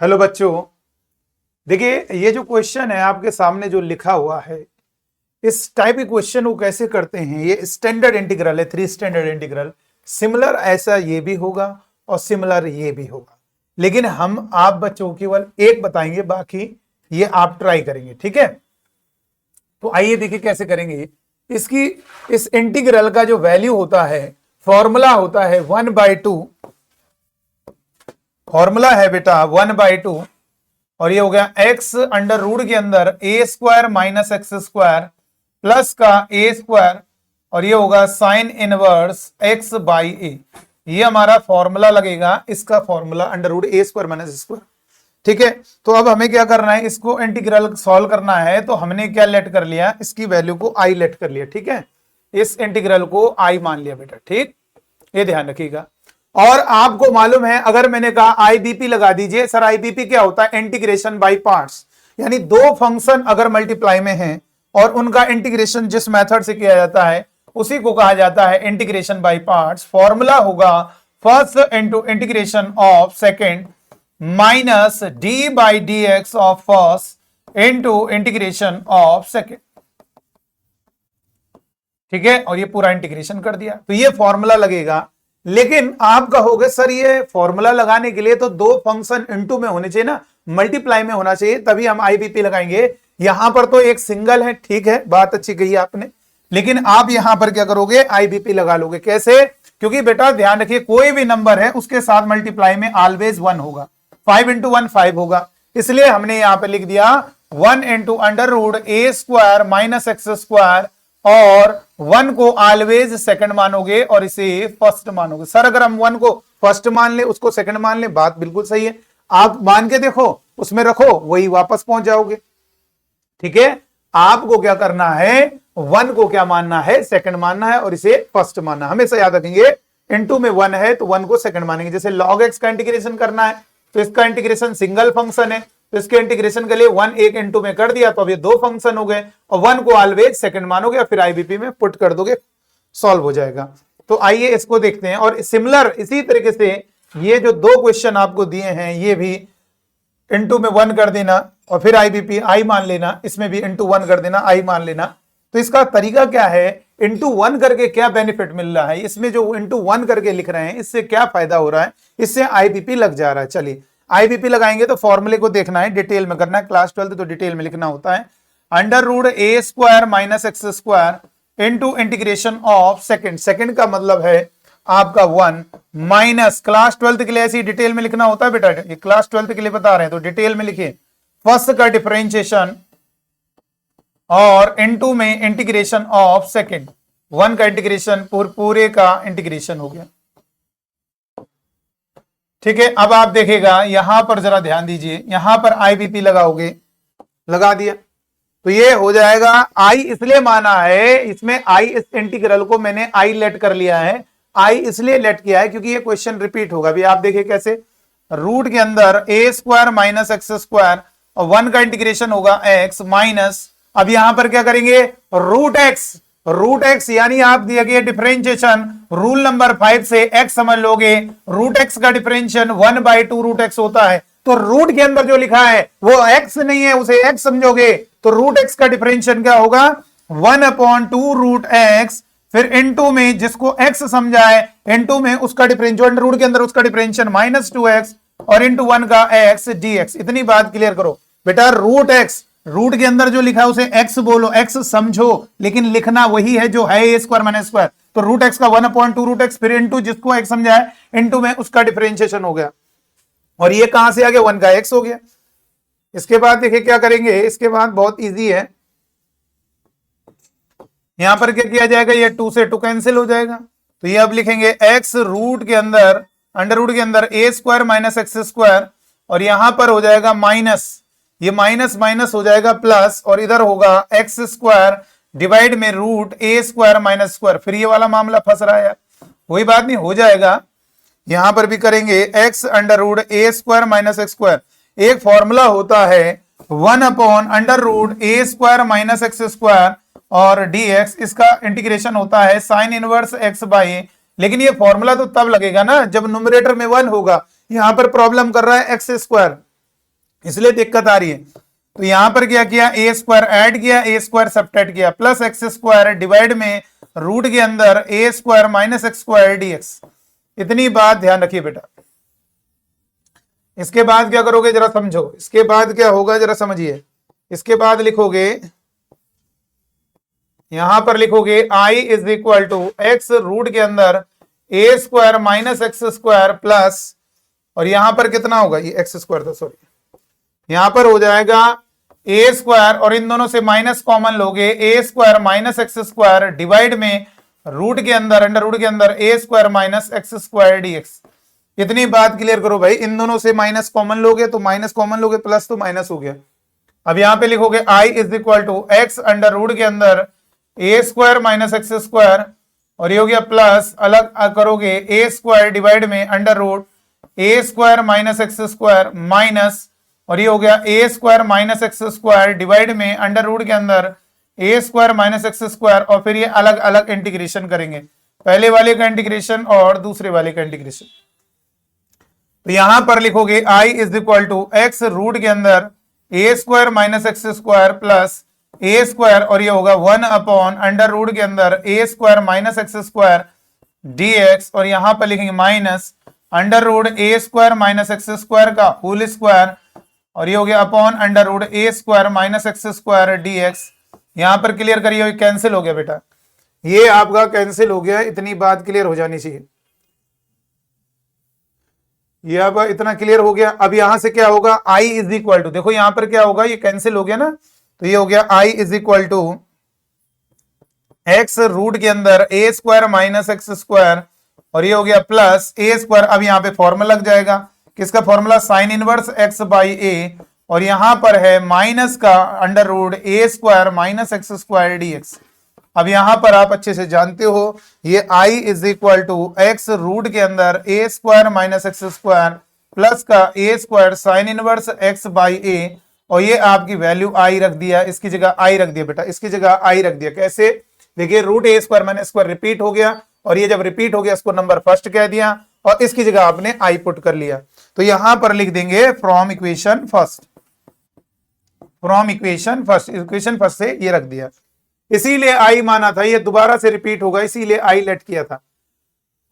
Hello बच्चों, देखिए ये जो क्वेश्चन है आपके सामने जो लिखा हुआ है, इस टाइप के क्वेश्चन को कैसे करते हैं। ये स्टैंडर्ड इंटीग्रल है, 3 स्टैंडर्ड इंटीग्रल। सिमिलर ऐसा ये भी होगा और सिमिलर ये भी होगा, लेकिन हम आप बच्चों को केवल एक बताएंगे, बाकी ये आप ट्राई करेंगे, ठीक है। तो आइए देखिए कैसे करेंगे। इसकी इस इंटीग्रल का जो वैल्यू होता है, फॉर्मूला होता है 1/2। फॉर्मूला है बेटा 1/2, और ये हो गया एक्स अंडर रूट के अंदर ए square minus x square plus का ए स्क्वायर, और ये होगा sine inverse X by A. ये हमारा फॉर्मूला लगेगा, इसका फॉर्मूला अंडर रूट ए स्क्वायर माइनस स्क्वायर, ठीक है। तो अब हमें क्या करना है, इसको इंटीग्रल सॉल्व करना है। तो हमने क्या लेट कर लिया, इसकी वैल्यू को आई लेट कर लिया, ठीक है। इस इंटीग्रल को आई मान लिया बेटा, ठीक, ये ध्यान रखिएगा। और आपको मालूम है, अगर मैंने कहा आईबीपी लगा दीजिए, सर आईबीपी क्या होता है, इंटीग्रेशन बाय पार्ट्स। यानी दो फंक्शन अगर मल्टीप्लाई में हैं और उनका इंटीग्रेशन जिस मेथड से किया जाता है उसी को कहा जाता है इंटीग्रेशन बाय पार्ट्स। फॉर्मूला होगा first into integration of second minus D by D x of first into integration of second, ठीक है। और ये पूरा इंटीग्रेशन कर दिया, तो ये फॉर्मूला लगेगा। लेकिन आप कहोगे सर ये फॉर्मूला लगाने के लिए तो दो फंक्शन इनटू में होने चाहिए ना, मल्टीप्लाई में होना चाहिए, तभी हम आईबीपी लगाएंगे। यहां पर तो एक सिंगल है, ठीक है, बात अच्छी कही आपने, लेकिन आप यहां पर क्या करोगे, आईबीपी लगा लोगे। कैसे? क्योंकि बेटा ध्यान रखिए, कोई भी नंबर है उसके साथ मल्टीप्लाई में ऑलवेज 1 होगा। 5 इंटू 1 5 होगा, इसलिए हमने यहां पर लिख दिया 1 इंटू अंडर रूट ए स्क्वायर माइनस एक्स स्क्वायर, और 1 को ऑलवेज सेकंड मानोगे और इसे फर्स्ट मानोगे। सर अगर हम 1 को फर्स्ट मान ले, उसको सेकंड मान ले, बात बिल्कुल सही है। आप मान के देखो, उसमें रखो, वही वापस पहुंच जाओगे, ठीक है। आपको क्या करना है, 1 को क्या मानना है, सेकंड मानना है, और इसे फर्स्ट मानना है। हमेशा याद रखेंगे, इनटू में 1 है तो 1 को सेकंड मानेंगे। जैसे log x का इंटीग्रेशन करना है तो इसका इंटीग्रेशन सिंगल फंक्शन है, तो इसके इंटीग्रेशन के लिए 1 एक इंटू में कर दिया, तो अब ये दो फंक्शन हो गए, और 1 को ऑलवेज सेकंड मानोगे और फिर आईबीपी में पुट कर दोगे, सॉल्व हो जाएगा। तो आइए इसको देखते हैं। और सिमिलर इसी तरीके से ये जो दो क्वेश्चन आपको दिए हैं, ये भी इंटू में 1 कर देना और फिर आईबीपी आई मान लेना, इसमें भी इंटू 1 कर देना, आई मान लेना। तो इसका तरीका क्या है, इंटू 1 करके क्या बेनिफिट मिल रहा है, इसमें जो इंटू 1 करके लिख रहे हैं इससे क्या फायदा हो रहा है, इससे आईबीपी लग जा रहा है। चलिए आईबीपी लगाएंगे तो फॉर्मूले को देखना है, डिटेल में करना है, क्लास 12 तो डिटेल में लिखना होता है। Under root A square minus x square into integration of second, second का मतलब है आपका 1 माइनस, क्लास 12 के लिए ऐसी डिटेल में लिखना होता है बेटा, ये क्लास 12 के लिए बता रहे हैं तो डिटेल में लिखिए। फर्स्ट का डिफरेंशिएशन और इंटू में इंटीग्रेशन ऑफ सेकंड, 1 का इंटीग्रेशन पूरे का इंटीग्रेशन हो गया, ठीक है। अब आप देखेगा यहां पर जरा ध्यान दीजिए, यहां पर आईबीपी लगाओगे, लगा दिया तो ये हो जाएगा। आई इसलिए माना है, इसमें आई, इस इंटीग्रल को मैंने आई लेट कर लिया है। आई इसलिए लेट किया है क्योंकि ये क्वेश्चन रिपीट होगा। अभी आप देखिए कैसे, रूट के अंदर ए स्क्वायर माइनस एक्स स्क्वायर और 1 का इंटीग्रेशन होगा एक्स माइनस, अब यहां पर क्या करेंगे, रूट एक्स यानी आप दिए गए डिफरेंशिएशन रूल नंबर 5 से एक्स समझ लोगे। रूट एक्स का डिफरेंशिएशन 1/2 रूट एक्स होता है, तो रूट के अंदर जो लिखा है वो एक्स नहीं है, उसे एक्स समझोगे, तो रूट एक्स का डिफरेंशिएशन क्या होगा, 1/2 रूट एक्स, फिर इनटू में जिसको एक्स समझा है, इनटू में उसका डिफरेंशिएशन रूट के अंदर उसका डिफरेंशिएशन -2x और इनटू 1 का एक्स dx। इतनी बात क्लियर करो बेटा। रूट एक्स, रूट के अंदर जो लिखा है उसे एक्स बोलो, एक्स समझो, लेकिन लिखना वही है जो है ए स्क्वायर माइनस स्क्वायर। तो रूट एक्स का 1/2 रूट एक्स, फिर इनटू जिसको एक्स समझा है, इनटू में उसका डिफरेंशिएशन हो गया, और ये कहां से आ गया, 1 का एक्स हो गया। इसके बाद देखिए क्या करेंगे, इसके बाद बहुत इजी है, यहां पर क्या किया जाएगा, ये 2 से 2 कैंसिल हो जाएगा, तो ये अब लिखेंगे एक्स रूट के अंदर, अंडर रूट के अंदर ए स्क्वायर माइनस एक्स स्क्वायर, और यहां पर हो जाएगा माइनस, ये माइनस माइनस हो जाएगा प्लस, और इधर होगा एक्स स्क्वायर डिवाइड में रूट ए स्क्वायर माइनस स्क्वायर। फिर ये वाला मामला फंस रहा है यार, कोई बात नहीं, हो जाएगा। यहां पर भी करेंगे एक्स अंडर रूट ए स्क्वायर माइनस एक्स स्क्वायर, एक फॉर्मूला होता है 1/√a square minus x square और dx, इसका इंटीग्रेशन होता है साइन इनवर्स x बाई, लेकिन ये फॉर्मूला तो तब लगेगा ना जब न्यूमरेटर में 1 होगा। यहां पर प्रॉब्लम कर रहा है एक्स स्क्वायर, इसलिए दिक्कत आ रही है। तो यहां पर क्या किया, ए स्क्वायर ऐड किया, ए स्क्वायर सबट्रैक्ट किया, प्लस एक्स स्क्वायर डिवाइड में रूट के अंदर ए square minus x square dx. इतनी बात ध्यान रखिए बेटा। इसके बाद क्या करोगे जरा समझो, इसके बाद क्या होगा जरा समझिए। इसके बाद लिखोगे, यहां पर लिखोगे i is equal to x root के अंदर ए square minus x square plus, और यहां पर कितना होगा, ये एक्स स्क्वायर था सॉरी, यहां पर हो जाएगा ए स्क्वायर और इन दोनों से माइनस कॉमन लोगे, A square minus x square divide में रूट के अंदर अंडर रूट के अंदर ए square minus x square dx. इतनी बात क्लियर करो भाई। इन दोनों से माइनस कॉमन लोगे तो माइनस कॉमन लोगे, प्लस तो माइनस हो गया। अब यहां पे लिखोगे i is equal to X under root के अंदर ए स्क्वायर माइनस एक्स स्क्वायर, और ये हो गया प्लस, अलग करोगे ए स्क्वायर डिवाइड में अंडर रूट ए square minus x square minus, और ये हो गया A square minus x square divide में अंडर रूट के अंदर ए स्क्वायर माइनस एक्स स्क्वायर, और फिर ये अलग अलग इंटीग्रेशन करेंगे, पहले वाले का इंटीग्रेशन और दूसरे वाले का इंटीग्रेशन। तो यहां पर लिखोगे i is equal to x root के अंदर ए square minus x square plus A square, और ये होगा 1 अपॉन अंडर रूट के अंदर ए square minus x square dx, और यहां पर लिखेंगे माइनस अंडर रूट ए स्क्वायर माइनस एक्स स्क्वायर का होल स्क्वायर, और ये हो गया अपॉन अंडर रूट ए square minus x square dx. यहां पर क्लियर करिए, कैंसिल हो गया बेटा, ये आपका कैंसिल हो गया। इतनी बात क्लियर हो जानी चाहिए, ये अब इतना क्लियर हो गया। अब यहां से क्या होगा, i इज इक्वल टू, देखो यहां पर क्या होगा, ये कैंसिल हो गया ना, तो ये हो गया i is equal to x root के अंदर ए स्क्वायर माइनस एक्स स्क्वायर, और ये हो गया प्लस ए स्क्वायर। अब यहाँ पे फॉर्मूला लग जाएगा, किसका formula, sine inverse X by A, और यहां पर है माइनस का अंडर रूट ए square minus x square dx. अब यहां पर आप अच्छे से जानते हो, ये i is equal to x root के अंदर ए square minus x square plus का A square sine inverse X by A, और ये आपकी वैल्यू i रख दिया, इसकी जगह i रख दिया बेटा, इसकी जगह i रख दिया। कैसे, देखिए रूट ए स्क्वायर माइनस स्क्वायर रिपीट हो गया, और ये जब रिपीट हो गया इसको नंबर फर्स्ट कह दिया, और इसकी जगह आपने i पुट कर लिया। तो यहां पर लिख देंगे from equation first, from equation first, equation first से ये रख दिया, इसीलिए आई माना था, ये दोबारा से रिपीट होगा इसीलिए आई लेट किया था।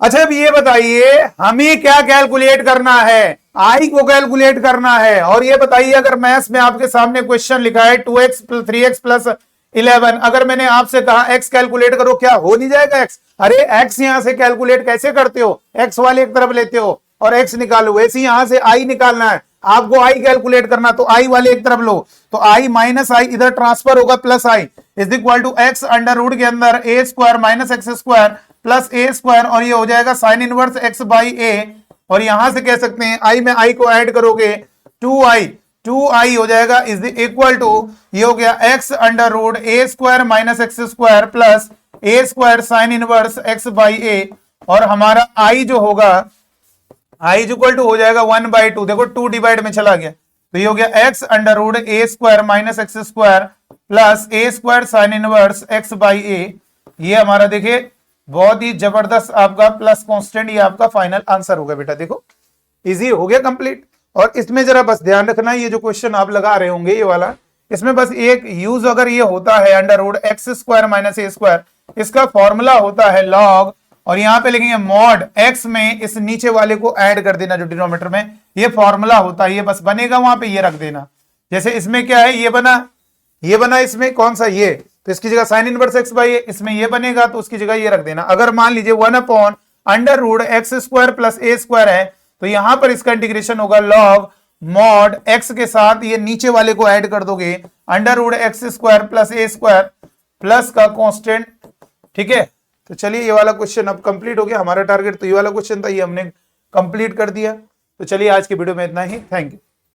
अच्छा अब ये बताइए हमें क्या कैलकुलेट करना है, आई को कैलकुलेट करना है। और ये बताइए अगर मैथ्स में आपके सामने क्वेश्चन लिखा है 2x 3x प्लस 11, अगर मैंने आपसे कहा x कैलकुलेट करो, क्या हो नहीं जाएगा x? अरे x यहां से कैलकुलेट कैसे करते हो, x वाले एक तरफ लेते हो और x निकालो, वैसे यहां से i निकालना है, आपको i कैलकुलेट करना, तो i वाले एक तरफ लो, तो i माइनस i इधर ट्रांसफर होगा, plus i is equal to X under root के अंदर ए square minus x square plus A square, और ये हो जाएगा sine inverse X by A, और यहां से कह सकते हैं i में i को ऐड करोगे 2i हो जाएगा इज इक्वल टू, ये हो गया X under root A square minus x square plus A square sine inverse X by A, और हमारा i जो होगा i इज इक्वल टू हो जाएगा 1/2, देखो 2 डिवाइड में चला गया, तो ये हो गया X under root A square minus x square plus A square sine inverse X by A. ये हमारा देखिए बहुत ही जबरदस्त आपका प्लस कांस्टेंट, ये आपका फाइनल आंसर होगा बेटा। देखो इजी हो गया कंप्लीट। और इसमें जरा बस ध्यान रखना, ये जो क्वेश्चन आप लगा रहे होंगे ये वाला, इसमें बस एक यूज अगर ये होता है under root X square minus A square, इसका फॉर्मूला होता है लॉग, और यहां पे लिखेंगे मॉड एक्स में इस नीचे वाले को ऐड कर देना जो डिनोमिनेटर में, ये फॉर्मूला होता है, ये बस बनेगा वहां पे ये रख देना। जैसे इसमें क्या है, ये बना इसमें कौन सा, ये, तो इसकी जगह साइन इनवर्स एक्स बाई ए, इसमें ये बनेगा तो उसकी जगह ये रख देना। अगर मान लीजिए 1 upon under root X square plus A square है, तो यहां पर इसका इंटीग्रेशन होगा लॉग मॉड एक्स के साथ ये नीचे वाले को ऐड कर दोगे under root X square plus A square plus का कांस्टेंट, ठीक है। तो चलिए ये वाला क्वेश्चन अब कंप्लीट हो गया, हमारा टारगेट तो ये वाला क्वेश्चन था, ये हमने कंप्लीट कर दिया। तो चलिए आज की वीडियो में इतना ही, थैंक यू।